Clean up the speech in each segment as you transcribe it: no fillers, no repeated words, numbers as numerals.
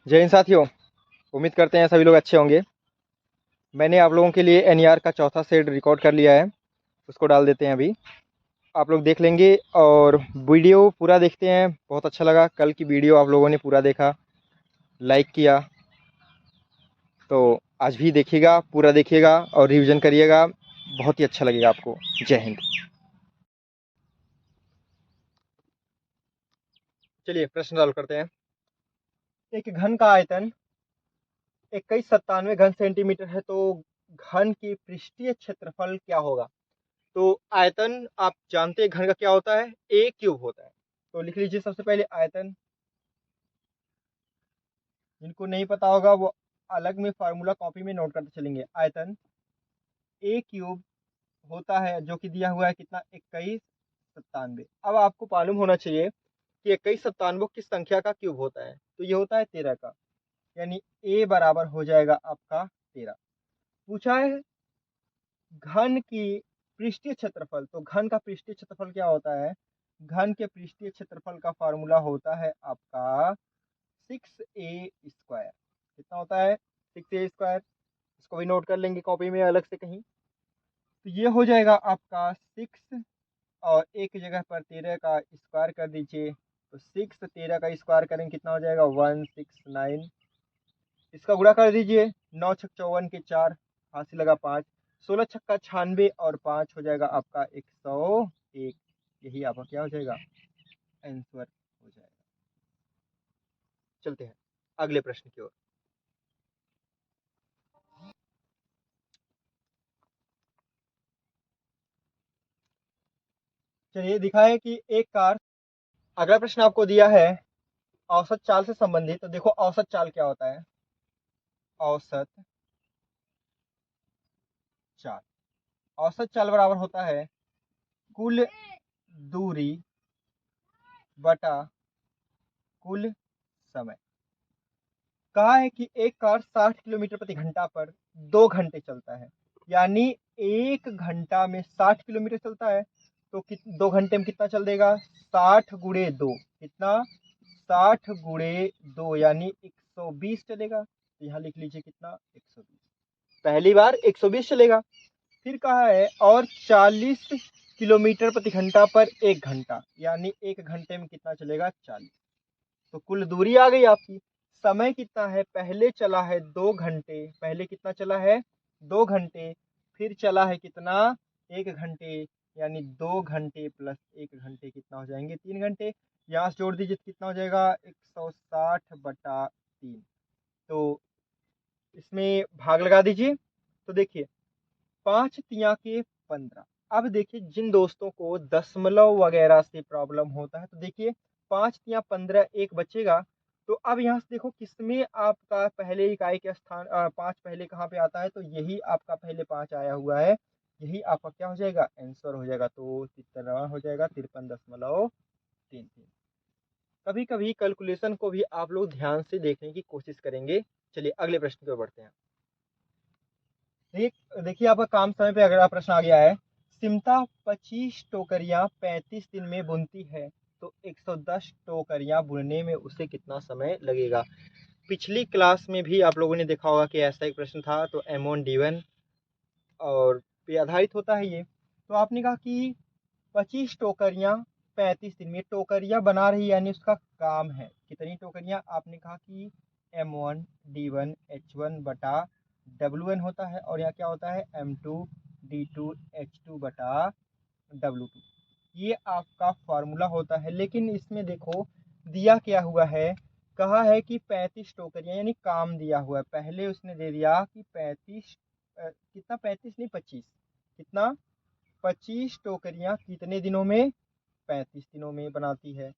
जय हिंद साथियों। उम्मीद करते हैं सभी लोग अच्छे होंगे। मैंने आप लोगों के लिए एनईआर का चौथा सेट रिकॉर्ड कर लिया है, उसको डाल देते हैं अभी। आप लोग देख लेंगे और वीडियो पूरा देखते हैं। बहुत अच्छा लगा कल की वीडियो, आप लोगों ने पूरा देखा, लाइक किया, तो आज भी देखिएगा, पूरा देखिएगा और रिवीजन करिएगा, बहुत ही अच्छा लगेगा आपको। जय हिंद। चलिए प्रश्न सॉल्व करते हैं। एक घन का आयतन 2197 घन सेंटीमीटर है, तो घन की पृष्ठीय क्षेत्रफल क्या होगा? तो आयतन आप जानते हैं घन का क्या होता है, ए क्यूब होता है। तो लिख लीजिए सबसे पहले आयतन। जिनको नहीं पता होगा वो अलग में फार्मूला कॉपी में नोट करते चलेंगे। आयतन ए क्यूब होता है, जो कि दिया हुआ है कितना, 2197। अब आपको मालूम होना चाहिए कि 2197 किस संख्या का क्यूब होता है। तो ये होता है 13 का, यानी ए बराबर हो जाएगा आपका 13। पूछा है घन की पृष्ठीय क्षेत्रफल, तो घन का पृष्ठीय क्षेत्रफल क्या होता है? घन के पृष्ठीय क्षेत्रफल का फार्मूला होता है आपका 6a²। कितना होता है? 6a²। इसको भी नोट कर लेंगे कॉपी में अलग से कहीं। तो ये हो जाएगा आपका 6 और एक जगह पर 13 का स्क्वायर कर दीजिए। तो 6 13 का स्क्वायर करेंगे कितना हो जाएगा? 169। इसका गुणा कर दीजिए। 9 छक 54 के 4, हासिल लगा 5, 16 छक्का 96 और 5 हो जाएगा आपका 101। यही आपका क्या हो जाएगा? आंसर हो जाएगा। चलते हैं अगले प्रश्न की ओर। चलिए दिखा है कि एक कार, अगला प्रश्न आपको दिया है औसत चाल से संबंधित। तो देखो औसत चाल क्या होता है? औसत चाल, औसत चाल बराबर होता है कुल दूरी बटा कुल समय। कहा है कि एक कार 60 किलोमीटर प्रति घंटा पर 2 घंटे चलता है, यानी 1 घंटा में 60 किलोमीटर चलता है। तो 2 घंटे में कितना चल देगा? 60 × 2 कितना? 60 × 2 यानी 120 चलेगा। तो यहाँ लिख लीजिए कितना? 120। पहली बार 120 चलेगा। फिर कहा है और 40 किलोमीटर प्रति घंटा पर 1 घंटा, यानी 1 घंटे में कितना चलेगा? 40। तो कुल दूरी आ गई आपकी। समय कितना है? पहले चला है 2 घंटे, पहले कितना चला है? 2 घंटे। फिर चला है कितना? 1 घंटे, यानी 2 घंटे प्लस 1 घंटे कितना हो जाएंगे? 3 घंटे। यहाँ से जोड़ दीजिए कितना हो जाएगा? 160/3। तो इसमें भाग लगा दीजिए। तो देखिए 5×3 = 15। अब देखिए जिन दोस्तों को दशमलव वगैरह से प्रॉब्लम होता है, तो देखिए 5×3 = 15, एक बचेगा। तो अब यहाँ से देखो किसमें आपका पहले इकाई के स्थान 5 पहले कहाँ पे आता है? तो यही आपका पहले 5 आया हुआ है, यही आपका क्या हो जाएगा? आंसर हो जाएगा। तो कितना हो जाएगा? 53.33। कभी कभी कैलकुलेशन को भी आप लोग ध्यान से देखने की कोशिश करेंगे। चलिए अगले प्रश्न की ओर बढ़ते हैं। देखिए आपका काम समय पे अगला प्रश्न आ गया है। सिमता 25 टोकरियां 35 दिन में बुनती है, तो 110 टोकरियां बुनने में उसे कितना समय लगेगा? पिछली क्लास में भी आप लोगों ने देखा होगा कि ऐसा एक प्रश्न था। तो M1D1 और पे आधारित होता है ये। तो आपने कहा कि 25 टोकरियां 35 दिन में, टोकरियां बना रही है यानी उसका काम है। कितनी टोकरियां? आपने कहा कि M1D1 H1/W1 होता है, और यहाँ क्या होता है? M2D2 H2/W2। ये आपका फॉर्मूला होता है। लेकिन इसमें देखो दिया क्या हुआ है, कहा है कि 35 टोकरियां, यानी काम दिया हुआ है। पहले उसने दे दिया कि 35 कितना? 35 नहीं 25। कितना? 25 टोकरियां कितने दिनों में? 35 दिनों में बनाती है।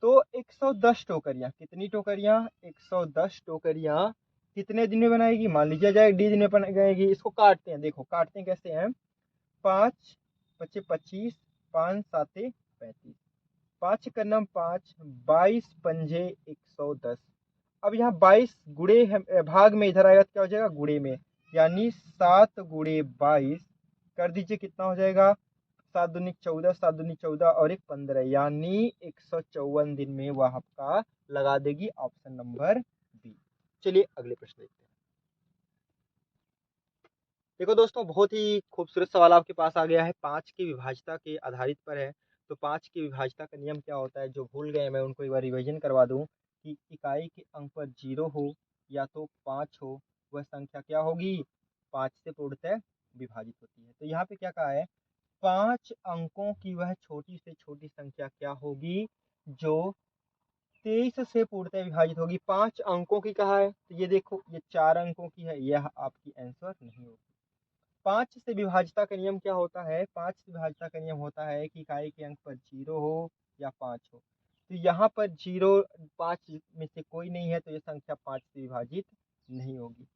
तो 110 टोकरियां, कितनी टोकरियां? 110 टोकरियां कितने दिन में बनाएगी? मान लीजिए जाए डी दिन में बनाएगी। इसको काटते हैं, देखो काटते हैं कैसे हैं। 5 पच्चे 25, 5 साते 35, 5 करना 5, 22 पंजे 110। अब यहाँ 22 गुड़े भाग में इधर आएगा तो क्या हो जाएगा? गुड़े में, यानी 7 × 22 कर दीजिए कितना हो जाएगा? 7 दूनी 14, 7 दूनी 14 और 1 15, यानी 154 दिन में वह आपका लगा देगी। Option number B. चलिए अगले प्रश्न देखते हैं। देखो दोस्तों, बहुत ही खूबसूरत सवाल आपके पास आ गया है, 5 की विभाज्यता के आधारित पर है। तो 5 की विभाज्यता का नियम क्या होता है, जो भूल गए मैं उनको एक बार रिवीजन करवा दूं कि इकाई के अंक पर 0 हो या तो 5 हो, वह संख्या क्या होगी, 5 से पूर्णतः विभाजित होती है। तो यहाँ पे क्या कहा है, 5 अंकों की वह छोटी से छोटी संख्या क्या होगी जो 23 से पूर्णतः विभाजित होगी। 5 अंकों की कहा है, तो ये देखो ये 4 अंकों की है, यह आपकी आंसर नहीं होगी। 5 से विभाज्यता का नियम क्या होता है, 5 से विभाज्यता का नियम होता है कि इकाई के अंक पर 0 हो या 5 हो। तो यहाँ पर 0 5 में से कोई नहीं है, तो ये संख्या 5 से विभाजित नहीं होगी।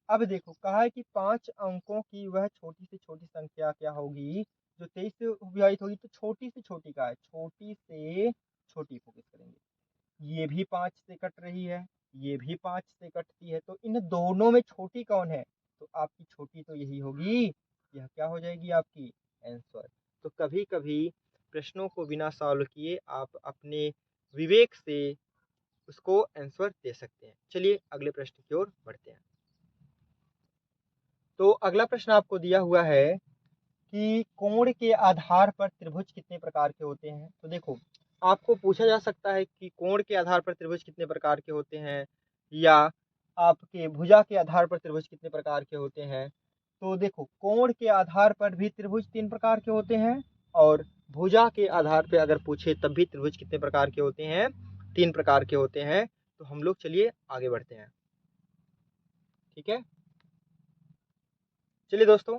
अब देखो कहा है कि 5 अंकों की वह छोटी से छोटी संख्या क्या होगी जो 23 से विभाजित होगी। तो छोटी से छोटी का है, छोटी से छोटी फोकस करेंगे। ये भी 5 से कट रही है, ये भी 5 से कटती है, तो इन दोनों में छोटी कौन है, तो आपकी छोटी तो यही होगी, यह क्या हो जाएगी आपकी आंसर। तो कभी कभी प्रश्नों को बिना सॉल्व किए आप अपने विवेक से उसको आंसर दे सकते हैं। चलिए अगले प्रश्न की ओर बढ़ते हैं। तो अगला प्रश्न आपको दिया हुआ है कि कोण के आधार पर त्रिभुज कितने प्रकार के होते हैं। तो देखो आपको पूछा जा सकता है कि कोण के आधार पर त्रिभुज कितने प्रकार के होते हैं, या आपके भुजा के आधार पर त्रिभुज कितने प्रकार के होते हैं। तो देखो कोण के आधार पर भी त्रिभुज 3 प्रकार के होते हैं, और भुजा के आधार पर अगर पूछे तब भी त्रिभुज कितने प्रकार के होते हैं, 3 प्रकार के होते हैं। तो हम लोग चलिए आगे बढ़ते हैं, ठीक है। चलिए दोस्तों,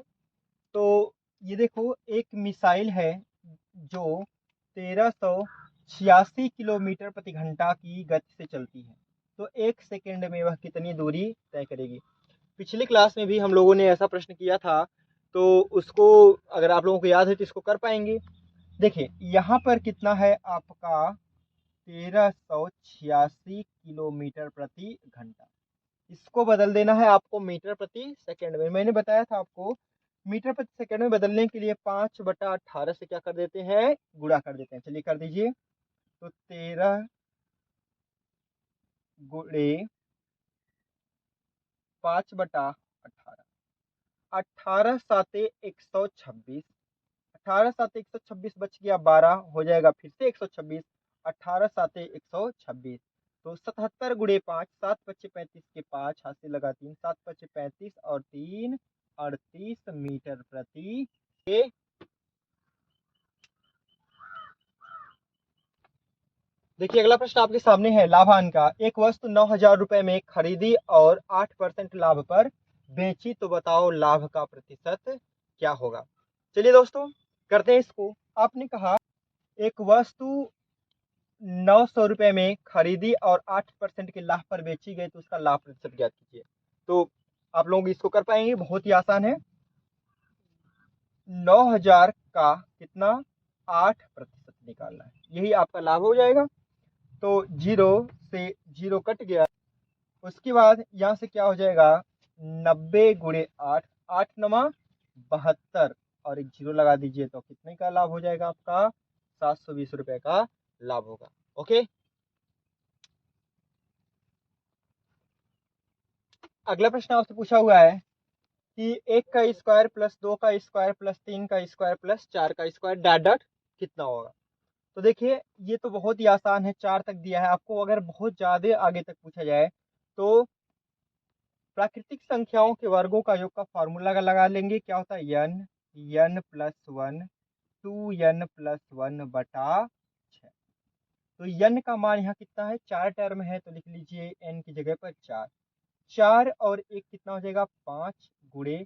तो ये देखो एक मिसाइल है जो 1386 किलोमीटर प्रति घंटा की गति से चलती है। तो 1 सेकेंड में वह कितनी दूरी तय करेगी। पिछली क्लास में भी हम लोगों ने ऐसा प्रश्न किया था, तो उसको अगर आप लोगों को याद है तो इसको कर पाएंगे। देखिए यहाँ पर कितना है आपका 1386 किलोमीटर प्रति घंटा, इसको बदल देना है आपको मीटर प्रति सेकंड में। मैंने बताया था आपको मीटर प्रति सेकंड में बदलने के लिए 5/18 से क्या कर देते हैं, गुणा कर देते हैं। चलिए कर दीजिए, तो 13 गुणे 5/18, 18 साते 126, 18 साते 126 बच गया 12, हो जाएगा फिर से 126, 18 साते 126, तो 77 गुणे 5, 7 पच्चे 35 के 5 हाथ से लगा 3, 7 पच्चे 35 और 3 38 मीटर प्रति। देखिए अगला प्रश्न आपके सामने है लाभांक का। एक वस्तु 9,000 रुपए में खरीदी और 8% लाभ पर बेची, तो बताओ लाभ का प्रतिशत क्या होगा। चलिए दोस्तों करते हैं इसको। आपने कहा एक वस्तु 900 रुपए में खरीदी और 8% के लाभ पर बेची गई, तो उसका लाभ प्रतिशत ज्ञात कीजिए। तो आप लोग इसको कर पाएंगे, बहुत ही आसान है। 9,000 का कितना 8% निकालना है, यही आपका लाभ हो जाएगा। तो 0 से 0 कट गया, उसके बाद यहाँ से क्या हो जाएगा 90 गुणे 8, 8 नमा 72 और एक 0 लगा दीजिए, तो कितने का लाभ हो जाएगा आपका 720 रुपए का लाभ होगा। ओके, अगला प्रश्न आपसे पूछा हुआ है कि 1 का स्क्वायर प्लस 2 का स्क्वायर प्लस 3 का स्क्वायर प्लस 4 का स्क्वायर डॉट डॉट कितना होगा। तो देखिए ये तो बहुत ही आसान है, 4 तक दिया है आपको। अगर बहुत ज्यादा आगे तक पूछा जाए तो प्राकृतिक संख्याओं के वर्गों का योग का फॉर्मूला लगा लेंगे। क्या होता है n प्लस 1 2n प्लस 1 बटा 6। तो n का मान यहाँ कितना है, 4 टर्म है, तो लिख लीजिए n की जगह पर 4। 4 और 1 कितना हो जाएगा 5 गुणे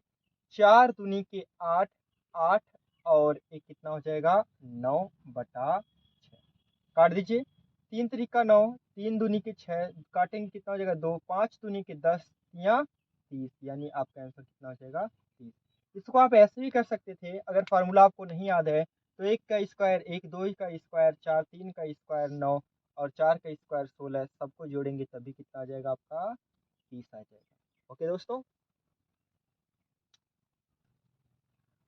4 दूनी के 8, 8 और 1 कितना हो जाएगा 9 बटा 6। काट दीजिए, 3 3 9, 3 दूनी के 6, काटेंगे कितना हो जाएगा 2, 5 दूनी के 10 या 30, यानी आपका आंसर कितना हो जाएगा 30। इसको आप ऐसे भी कर सकते थे, अगर फार्मूला आपको नहीं याद है तो 1 का स्क्वायर 1, 2 का स्क्वायर 4, 3 का स्क्वायर 9 और 4 का स्क्वायर 16, सबको जोड़ेंगे तभी कितना आ जाएगा आपका 30 आ जाएगा। ओके दोस्तों,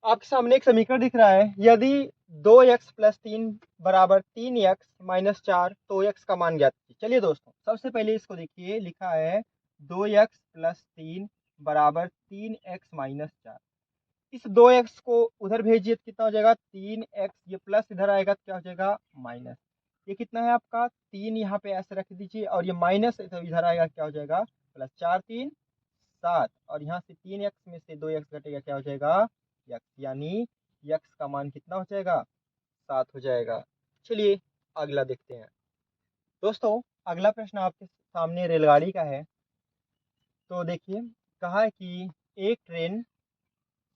आपके सामने एक समीकरण दिख रहा है, यदि 2x प्लस 3 बराबर 3x माइनस 4, तो x का मान ज्ञात कीजिए। चलिए दोस्तों सबसे पहले इसको देखिए, लिखा है 2x प्लस 3 बराबर 3x माइनस 4। इस 2x को उधर भेजिए तो कितना हो जाएगा 3x, ये प्लस इधर आएगा तो क्या हो जाएगा माइनस। ये कितना है आपका 3, यहाँ पे ऐसे रख दीजिए, और ये माइनस तो इधर आएगा क्या हो जाएगा प्लस। 4 3 7, और यहाँ से 3x में से 2x घटेगा क्या हो जाएगा x, यानी x का मान कितना हो जाएगा 7 हो जाएगा। चलिए अगला देखते हैं दोस्तों। अगला प्रश्न आपके सामने रेलगाड़ी का है। तो देखिए कहा है कि एक ट्रेन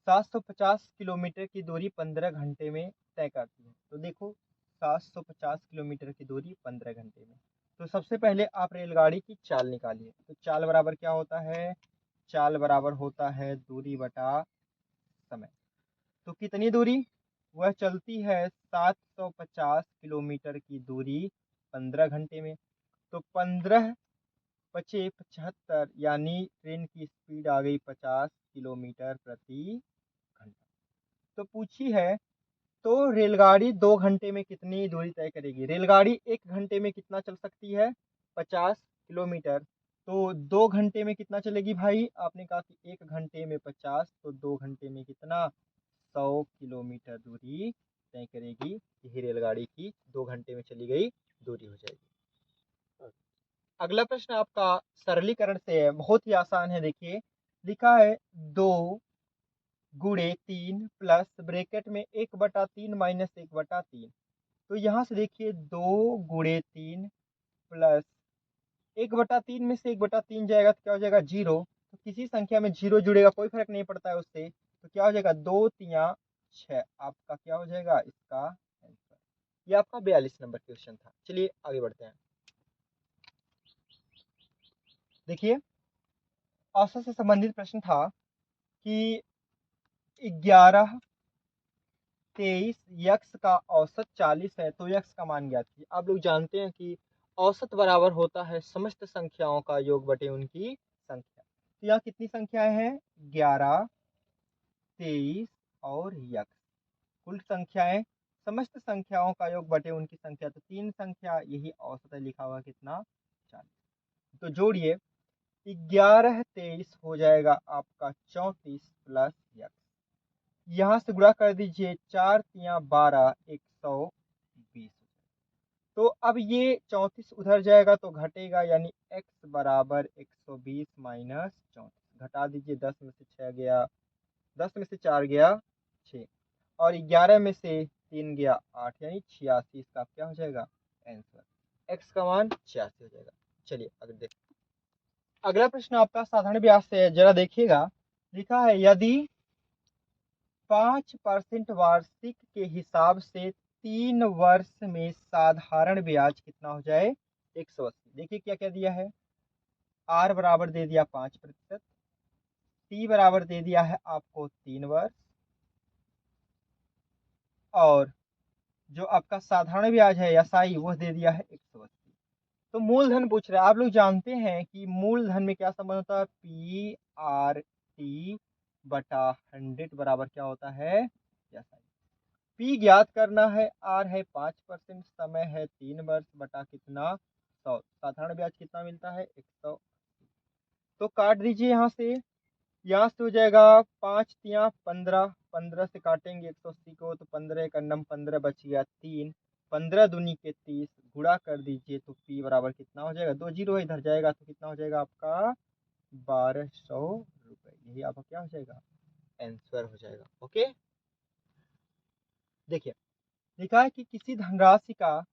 750 किलोमीटर की दूरी 15 घंटे में तय करती है। तो देखो 750 किलोमीटर की दूरी 15 घंटे में। तो सबसे पहले आप रेलगाड़ी की चाल निकालिए। तो चाल बराबर क्या होता है, चाल बराबर होता है दूरी बटा समय। तो कितनी दूरी, वह चलती है 750 किलोमीटर की दूरी 15 घंटे में। तो 15 पचे 75, यानी ट्रेन की स्पीड आ गई 50 किलोमीटर प्रति घंटा। तो पूछी है तो रेलगाड़ी 2 घंटे में कितनी दूरी तय करेगी। रेलगाड़ी 1 घंटे में कितना चल सकती है 50 किलोमीटर। तो 2 घंटे में कितना चलेगी भाई, आपने कहा कि 1 घंटे में 50, तो 2 घंटे में कितना 100 किलोमीटर दूरी तय करेगी। यही रेलगाड़ी की 2 घंटे में चली गई दूरी हो जाएगी। अगला प्रश्न आपका सरलीकरण से है, बहुत ही आसान है। देखिए लिखा है 2 गुणे 3 प्लस ब्रैकेट में 1/3 माइनस 1/3। तो यहाँ से देखिए 2 गुणे 3 प्लस 1/3 में से 1/3 जाएगा तो क्या हो जाएगा 0। तो किसी संख्या में 0 जुड़ेगा, कोई फर्क नहीं पड़ता है उससे। तो क्या हो जाएगा 2 तिया 6, आपका क्या हो जाएगा इसका आंसर। ये आपका 42 नंबर क्वेश्चन था। चलिए आगे बढ़ते हैं। देखिए औसत से संबंधित प्रश्न था कि 11 23 यक्स का औसत 40 है, तो यक्स का मान ज्ञात कीजिए। आप लोग जानते हैं कि औसत बराबर होता है समस्त संख्याओं का योग बटे उनकी संख्या। तो यहाँ कितनी संख्याएं हैं 11 23 और यक्स, कुल संख्याएं समस्त संख्याओं का योग बटे उनकी संख्या। तो 3 संख्या यही औसत है, लिखा हुआ कितना 40। तो जोड़िए 11 23 हो जाएगा आपका 34 प्लस यक्स, यहाँ से गुणा कर दीजिए 4 तिया 12 120। तो अब ये 34 उधर जाएगा तो घटेगा, यानी x बराबर 120 माइनस 34। घटा दीजिए, 10 में से 6 गया, 10 में से 4 गया 6, और 11 में से 3 गया 8, यानी 86। इसका क्या हो जाएगा आंसर, x का मान 86 हो जाएगा। चलिए अगर देखिए अगला प्रश्न आपका साधारण ब्याज से है, जरा देखिएगा। लिखा है यदि 5% वार्षिक के हिसाब से 3 वर्ष में साधारण ब्याज कितना हो जाए 180। देखिए क्या क्या दिया है, आर बराबर दे दिया 5%, टी बराबर दे दिया है आपको 3 वर्ष, और जो आपका साधारण ब्याज है एसआई वह दे दिया है 180। तो मूलधन पूछ रहे हैं। आप लोग जानते हैं कि मूलधन में क्या संबंध होता है, पी आर टी बटा 100 बराबर क्या होता है एसआई। पी ज्ञात करना है, आर है 5%, समय है 3 वर्ष, बटा कितना 100, साधारण ब्याज कितना मिलता है 100। तो काट दीजिए यहाँ से, हो जाएगा 5 तिया 15, 15 से काटेंगे 180 को तो 15 का नम 15 बच गया 3, 15 दूनी के 30, गुणा कर दीजिए तो पी बराबर कितना हो जाएगा, 2 जीरो इधर जाएगा तो कितना हो जाएगा आपका 1200 रुपए। यही आपका क्या हो जाएगा आंसर हो जाएगा। ओके देखिए लिखा है कि किसी धनराशि का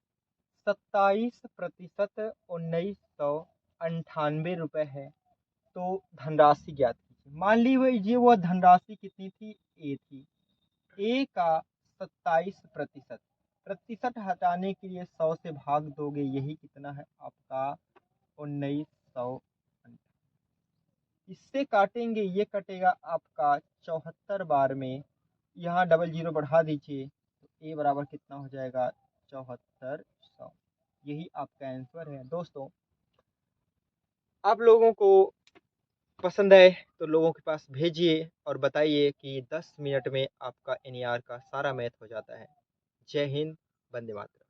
27% 1998 है, तो धनराशि ज्ञात कीजिए। मान लीजिए वह धनराशि कितनी थी ए थी, ए का 27%, प्रतिशत हटाने के लिए 100 से भाग दोगे, यही कितना है आपका 1900। इससे काटेंगे, ये कटेगा आपका 74 बार में, यहाँ डबल जीरो बढ़ा दीजिए तो ए बराबर कितना हो जाएगा 7400। यही आपका आंसर है। दोस्तों आप लोगों को पसंद आए तो लोगों के पास भेजिए और बताइए कि 10 मिनट में आपका एनईआर का सारा मैथ हो जाता है। जय हिंद, वंदे मातरम।